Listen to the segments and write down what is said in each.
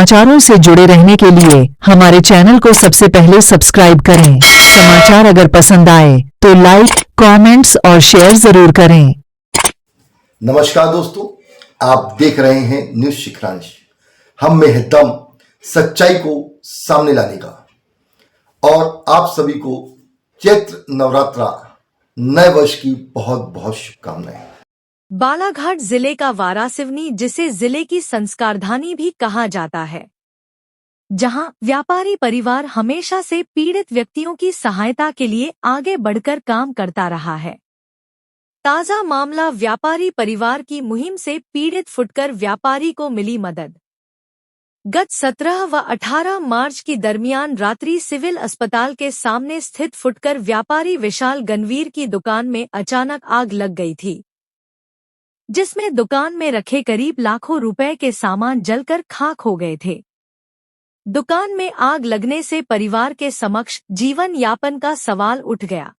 समाचारों से जुड़े रहने के लिए हमारे चैनल को सबसे पहले सब्सक्राइब करें। समाचार अगर पसंद आए तो लाइक, कमेंट्स और शेयर जरूर करें। नमस्कार दोस्तों, आप देख रहे हैं न्यूज शिखरांश। हम में है दम सच्चाई को सामने लाने का। और आप सभी को चैत्र नवरात्रा नए वर्ष की बहुत बहुत शुभकामनाएं। बालाघाट जिले का वारासिवनी, जिसे जिले की संस्कारधानी भी कहा जाता है, जहां व्यापारी परिवार हमेशा से पीड़ित व्यक्तियों की सहायता के लिए आगे बढ़कर काम करता रहा है। ताजा मामला व्यापारी परिवार की मुहिम से पीड़ित फुटकर व्यापारी को मिली मदद। गत 17 व 18 मार्च की दरमियान रात्रि सिविल अस्पताल के सामने स्थित फुटकर व्यापारी विशाल गनवीर की दुकान में अचानक आग लग गई थी, जिसमें दुकान में रखे करीब लाखों रुपए के सामान जलकर खाक हो गए थे। दुकान में आग लगने से परिवार के समक्ष जीवन यापन का सवाल उठ गया।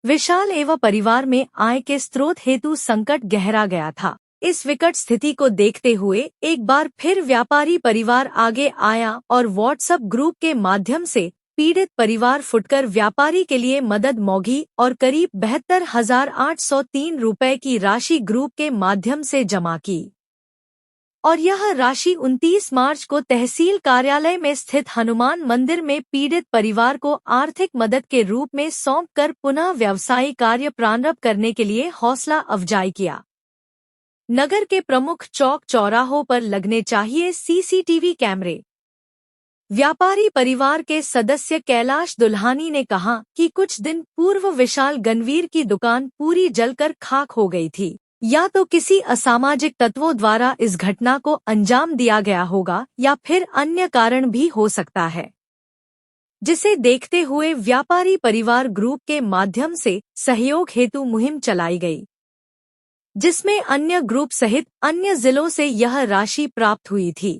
विशाल एवं परिवार में आय के स्रोत हेतु संकट गहरा गया था। इस विकट स्थिति को देखते हुए एक बार फिर व्यापारी परिवार आगे आया और व्हाट्सएप ग्रुप के माध्यम से पीड़ित परिवार फुटकर व्यापारी के लिए मदद मांगी और करीब 72,803 रुपए की राशि ग्रुप के माध्यम से जमा की। और यह राशि 29 मार्च को तहसील कार्यालय में स्थित हनुमान मंदिर में पीड़ित परिवार को आर्थिक मदद के रूप में सौंपकर पुनः व्यवसायिक कार्य प्रारंभ करने के लिए हौसला अफजाई किया। नगर के प्रमुख चौक चौराहों पर लगने चाहिए सीसीटीवी कैमरे। व्यापारी परिवार के सदस्य कैलाश दुल्हानी ने कहा कि कुछ दिन पूर्व विशाल गनवीर की दुकान पूरी जलकर खाक हो गई थी। या तो किसी असामाजिक तत्वों द्वारा इस घटना को अंजाम दिया गया होगा या फिर अन्य कारण भी हो सकता है, जिसे देखते हुए व्यापारी परिवार ग्रुप के माध्यम से सहयोग हेतु मुहिम चलाई गई, जिसमें अन्य ग्रुप सहित अन्य जिलों से यह राशि प्राप्त हुई थी।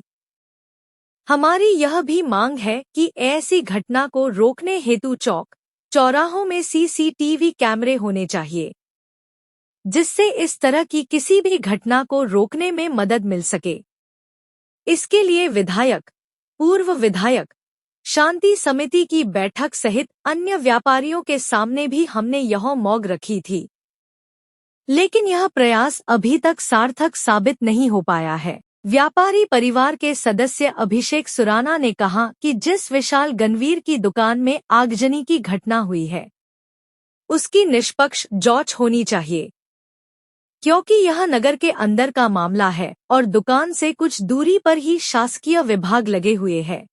हमारी यह भी मांग है कि ऐसी घटना को रोकने हेतु चौक चौराहों में सीसीटीवी कैमरे होने चाहिए, जिससे इस तरह की किसी भी घटना को रोकने में मदद मिल सके। इसके लिए विधायक, पूर्व विधायक, शांति समिति की बैठक सहित अन्य व्यापारियों के सामने भी हमने यह मांग रखी थी, लेकिन यह प्रयास अभी तक सार्थक साबित नहीं हो पाया है। व्यापारी परिवार के सदस्य अभिषेक सुराना ने कहा कि जिस विशाल गनवीर की दुकान में आगजनी की घटना हुई है, उसकी निष्पक्ष जांच होनी चाहिए, क्योंकि यह नगर के अंदर का मामला है और दुकान से कुछ दूरी पर ही शासकीय विभाग लगे हुए हैं।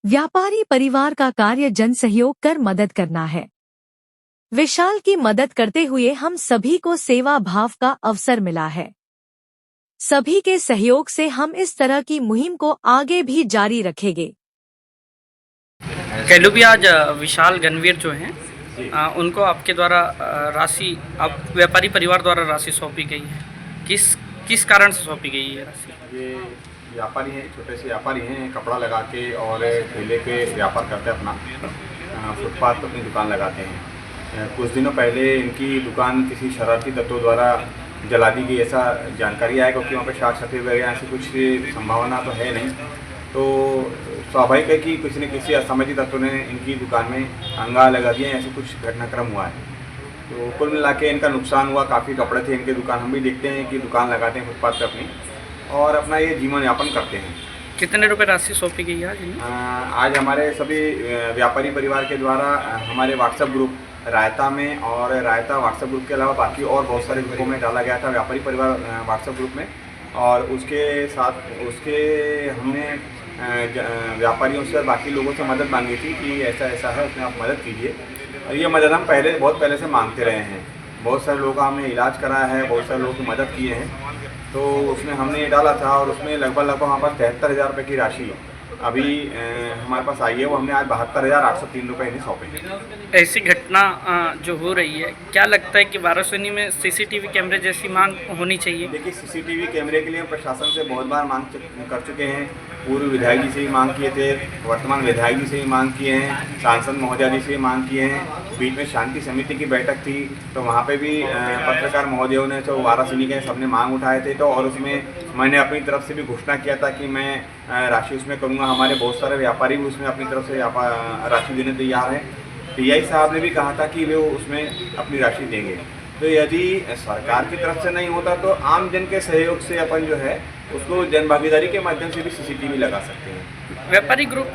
व्यापारी परिवार का कार्य जन सहयोग कर मदद करना है। विशाल की मदद करते हुए हम सभी को सेवा भाव का अवसर मिला है। सभी के सहयोग से हम इस तरह की मुहिम को आगे भी जारी रखेंगे। कहलू भी आज विशाल गनवीर जो हैं उनको आपके द्वारा राशि, आप व्यापारी परिवार द्वारा राशि सौंपी गई है। किस कारण से सौंपी गई है राशि? ये व्यापारी हैं, छोटे से व्यापारी हैं, कपड़ा लगा के और ठेले पे व्यापार करते हैं, अपना फुटपाथ पर अपनी दुकान लगाते हैं। कुछ दिनों पहले इनकी दुकान किसी शरारती तत्वों द्वारा जला दी गई, ऐसा जानकारी आया, क्योंकि वहाँ पे शॉर्ट सर्किट वगैरह ऐसी कुछ संभावना तो है नहीं। तो स्वाभाविक है कि किसी न किसी असामाजिक तत्वों ने इनकी दुकान में अंगा लगा दिए, ऐसे कुछ घटनाक्रम हुआ है। तो कुल मिला के इनका नुकसान हुआ। काफ़ी कपड़े थे इनके दुकान, हम भी देखते हैं कि दुकान लगाते हैं फुटपाथ पर अपनी और अपना ये जीवन यापन करते हैं। कितने रुपए राशि सौंपी गई है आज? आज हमारे सभी व्यापारी परिवार के द्वारा हमारे व्हाट्सएप ग्रुप रायता में और रायता व्हाट्सएप ग्रुप के अलावा बाकी और बहुत सारे ग्रुपों में डाला गया था, व्यापारी परिवार व्हाट्सएप ग्रुप में। और उसके हमने व्यापारियों से और बाकी लोगों से मदद मांगी थी कि ऐसा ऐसा है, उसमें आप मदद कीजिए। और ये मदद हम बहुत पहले से मांगते रहे हैं। बहुत सारे लोगों का हमने इलाज कराया है, बहुत सारे लोगों की मदद किए हैं। तो उसमें हमने ये डाला था और उसमें लगभग वहाँ पर 73,000 रुपये की राशि अभी हमारे पास आई है। वो हमने आज 72,803 रुपये इन्हें सौंपे। ऐसी घटना घटना जो हो रही है, क्या लगता है कि वारासिवनी में सीसीटीवी कैमरे जैसी मांग होनी चाहिए? देखिए, सीसीटीवी कैमरे के लिए हम प्रशासन से बहुत बार मांग कर चुके हैं। पूर्व विधायक जी से भी मांग किए थे, वर्तमान विधायक जी से भी मांग किए हैं, सांसद महोदय जी से भी मांग किए हैं। बीच में शांति समिति की बैठक थी, तो वहाँ पे भी पत्रकार महोदयों ने जो वारासिवनी के सबने मांग उठाए थे, तो और उसमें मैंने अपनी तरफ से भी घोषणा किया था कि मैं राशि उसमें करूँगा। हमारे बहुत सारे व्यापारी भी उसमें अपनी तरफ से राशि देने तैयार हैं। पीआई साहब ने भी कहा था कि वो उसमें अपनी राशि देंगे। तो यदि सरकार की तरफ से नहीं होता तो आम जन के सहयोग से अपन जो है उसको जन भागीदारी के माध्यम से भी सीसीटीवी लगा सकते हैं। व्यापारी ग्रुप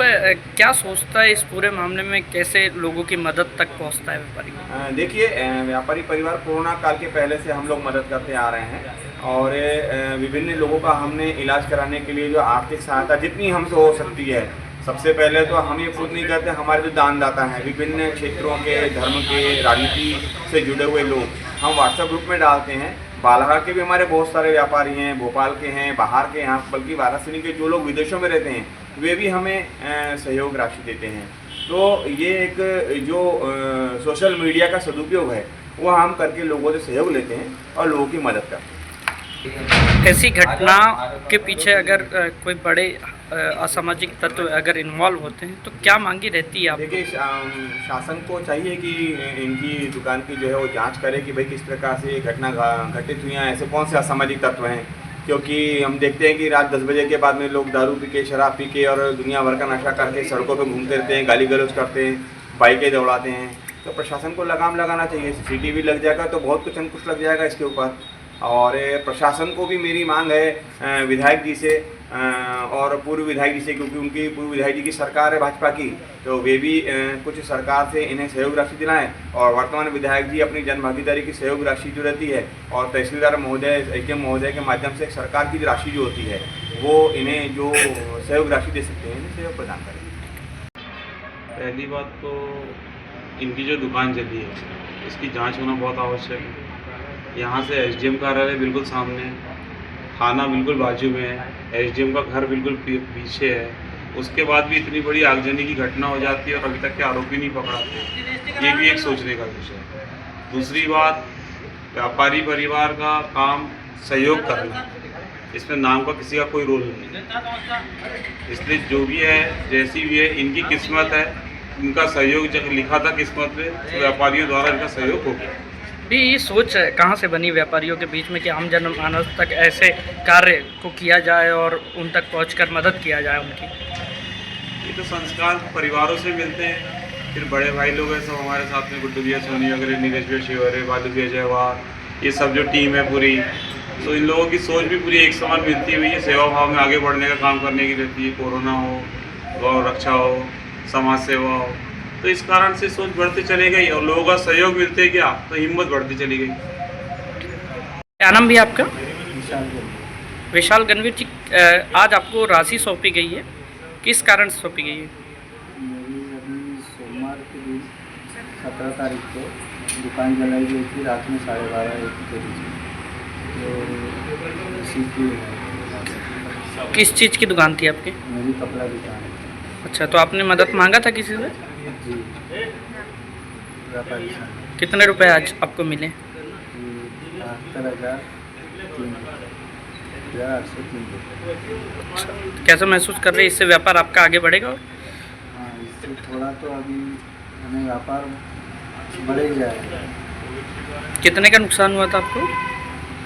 क्या सोचता है इस पूरे मामले में, कैसे लोगों की मदद तक पहुंचता है व्यापारी ग्रुप? देखिए, व्यापारी परिवार कोरोना काल के पहले से हम लोग मदद करते आ रहे हैं और विभिन्न लोगों का हमने इलाज कराने के लिए जो आर्थिक सहायता जितनी हमसे हो सकती है, सबसे पहले तो हम ये खुद नहीं करते, हमारे जो दानदाता हैं विभिन्न क्षेत्रों के, धर्म के, राजनीति से जुड़े हुए लोग, हम व्हाट्सएप ग्रुप में डालते हैं। बालाघाट के भी हमारे बहुत सारे व्यापारी हैं, भोपाल के हैं, बाहर के, यहाँ बल्कि वाराणसी के जो लोग विदेशों में रहते हैं वे भी हमें सहयोग राशि देते हैं। तो ये एक जो सोशल मीडिया का सदुपयोग है वो हम करके लोगों से सहयोग लेते हैं और लोगों की मदद करते हैं। ऐसी घटना के पीछे अगर कोई बड़े असामाजिक तत्व अगर इन्वॉल्व होते हैं तो क्या मांगी रहती है आप? देखिए, शासन को चाहिए कि इनकी दुकान की जो है वो जांच करे कि भाई किस प्रकार से ये घटना घटित हुई हैं, ऐसे कौन से असामाजिक तत्व हैं। क्योंकि हम देखते हैं कि रात 10 बजे के बाद में लोग दारू पी के, शराब पी के और दुनिया भर का नशा करके सड़कों पर घूमते रहते हैं, गाली गलौज करते हैं, बाइकें दौड़ाते हैं। तो प्रशासन को लगाम लगाना चाहिए। सीसीटीवी लग जाएगा तो बहुत कुछ अंकुश लग जाएगा इसके ऊपर। और प्रशासन को भी मेरी मांग है विधायक जी से और पूर्व विधायक जी से, क्योंकि उनकी पूर्व विधायक जी की सरकार है भाजपा की, तो वे भी कुछ सरकार से इन्हें सहयोग राशि दिलाएं। और वर्तमान विधायक जी अपनी जन भागीदारी की सहयोग राशि जो रहती है और तहसीलदार महोदय, एचएम महोदय के माध्यम से सरकार की जो राशि जो होती है वो इन्हें जो सहयोग राशि दे सकते हैं, इन्हें सहयोग प्रदान करें। पहली बात तो इनकी जो दुकान चली है इसकी जांच होना बहुत आवश्यक है। यहाँ से एसडीएम कार्यालय बिल्कुल सामने है, थाना बिल्कुल बाजू में है, एसडीएम का घर बिल्कुल पीछे है। उसके बाद भी इतनी बड़ी आगजनी की घटना हो जाती है और अभी तक के आरोपी नहीं पकड़ाते, ये भी एक सोचने का विषय है। दूसरी बात, व्यापारी परिवार का काम सहयोग करना, इसमें नाम का किसी का कोई रोल नहीं है। इसलिए जो भी है, जैसी भी है, इनकी किस्मत है, इनका सहयोग जब लिखा था किस्मत में तो व्यापारियों द्वारा इनका सहयोग हो गया। भी ये सोच कहाँ से बनी व्यापारियों के बीच में कि आम जनमानस तक ऐसे कार्य को किया जाए और उन तक पहुंचकर मदद किया जाए उनकी? ये तो संस्कार परिवारों से मिलते हैं। फिर बड़े भाई लोग हैं सब हमारे साथ में, गुड्डू भैया, सोनी अग्रे, नीरज भैया, शिवरे, बालू भैया, जयवार, ये सब जो टीम है पूरी, तो इन लोगों की सोच भी पूरी एक समान मिलती हुई है। सेवा भाव में आगे बढ़ने का काम करने की रहती है। कोरोना हो, गौ रक्षा हो, समाज सेवा हो, तो इस कारण से सोच बढ़ती चली गई और लोगों का सहयोग मिलते गया तो हिम्मत बढ़ती चली गई। क्या नाम भी आपका? विशाल गणवीर जी, आज आपको राशि सौंपी गई है, किस कारण से सौंपी गई है? मेरी अभी सोमवार के दिन 17 तारीख को दुकान जलाई गई थी रात में 12:30 के बीच में, तो इसी की किस चीज़ की दुकान थी आपकी? मेरी कपड़ा दुकान है। अच्छा, तो आपने मदद मांगा था किसी से? जी, व्यापारी से। कितने रुपए आज आपको मिले? 78,803। कैसा महसूस कर रहे हैं, इससे व्यापार आपका आगे बढ़ेगा? हाँ, इससे थोड़ा तो अभी हमें व्यापार बढ़ ही जाएगा। कितने का नुकसान हुआ था आपको?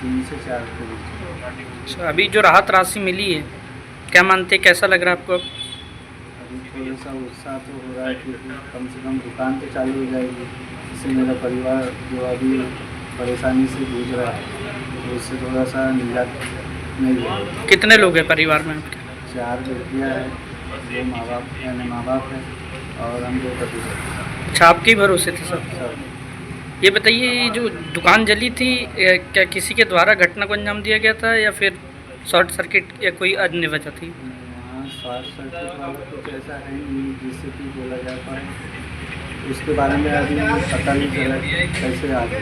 3 से 4 के बीच। अच्छा, अभी जो राहत राशि मिली है, क्या मानते, कैसा लग रहा है आपको? अभी थोड़ा सा उत्साह तो हो रहा है क्योंकि कम से कम दुकान तो चालू हो जाएगी। इससे मेरा परिवार जो अभी परेशानी से जूझ रहा है तो उससे थोड़ा सा निजात मिल जाएगी। कितने लोग हैं परिवार में आपके? 4 बेटियाँ हैं, 2 माँ बाप हैं और हम 2 पति हैं। अच्छा, आपके ही भरोसे थे सब? सब ये बताइए, ये जो दुकान जली थी, क्या किसी के द्वारा घटना को अंजाम दिया गया था या फिर शॉर्ट सर्किट या कोई अन्य वजह थी? वहाँ शॉर्ट सर्किट वाला कुछ ऐसा है नहीं जिससे कि बोला जा पाए, उसके बारे में अभी पता नहीं चला कैसे आ गया।